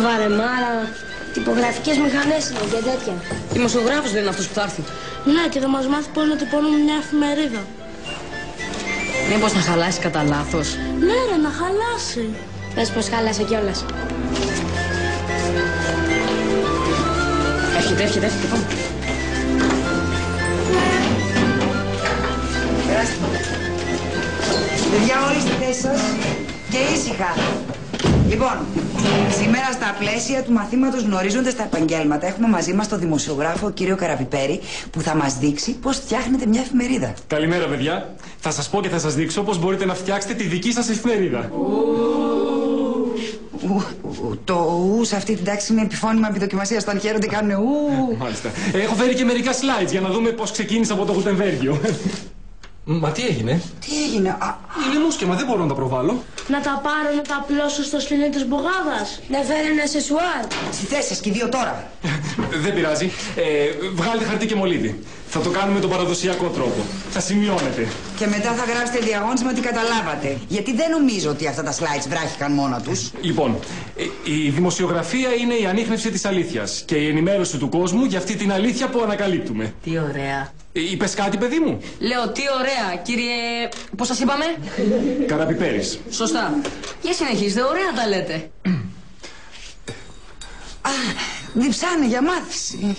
βαρεμάρα, τυπογραφικές μηχανές είναι και τέτοια. Δημοσιογράφος δεν είναι αυτός που θα έρθει. Ναι, και θα μας μάθει πώς να τυπώνουμε μια εφημερίδα. Μήπως να χαλάσει κατά λάθος. Ναι ρε, να χαλάσει. Πες πως χάλασε κιόλας. Έρχεται, πάμε. Περάστε. Παιδιά, όλοι στη θέση σας και ήσυχα. Λοιπόν, σήμερα στα πλαίσια του μαθήματος Γνωρίζοντας τα επαγγέλματα έχουμε μαζί μας τον δημοσιογράφο κύριο Καραπιπέρη που θα μας δείξει πώς φτιάχνετε μια εφημερίδα. Καλημέρα, παιδιά. Θα σας πω και θα σας δείξω πώς μπορείτε να φτιάξετε τη δική σας εφημερίδα. Το ου σε αυτή την τάξη είναι επιφώνημα επιδοκιμασίας. Όταν χαίρονται κάνουν ου. Μάλιστα. Έχω φέρει και μερικά slides για να δούμε πώς ξεκίνησα από το Γουτεμβέργιο. Μα τι έγινε? Τι έγινε? Είναι μουσκεμα, δεν μπορώ να τα προβάλλω. Να τα πάρω να τα απλώσω στο σκηνή της μπουγάδας. Να φέρω ένα σεσουάρ. Στη θέση σας και οι δύο τώρα. Δεν πειράζει. Βγάλτε χαρτί και μολύβι. Θα το κάνουμε με τον παραδοσιακό τρόπο. Θα σημειώνετε. Και μετά θα γράψετε διαγώνισμα ότι καταλάβατε. Γιατί δεν νομίζω ότι αυτά τα slides βράχηκαν μόνα τους. Λοιπόν, η δημοσιογραφία είναι η ανίχνευση της αλήθειας και η ενημέρωση του κόσμου για αυτή την αλήθεια που ανακαλύπτουμε. Τι ωραία. Είπες κάτι, παιδί μου? Λέω, τι ωραία, κύριε... Πώς σας είπαμε? Καραπιπέρης. Σωστά. Για συνεχίστε, ωραία τα λέτε. Διψάνε για μάθηση.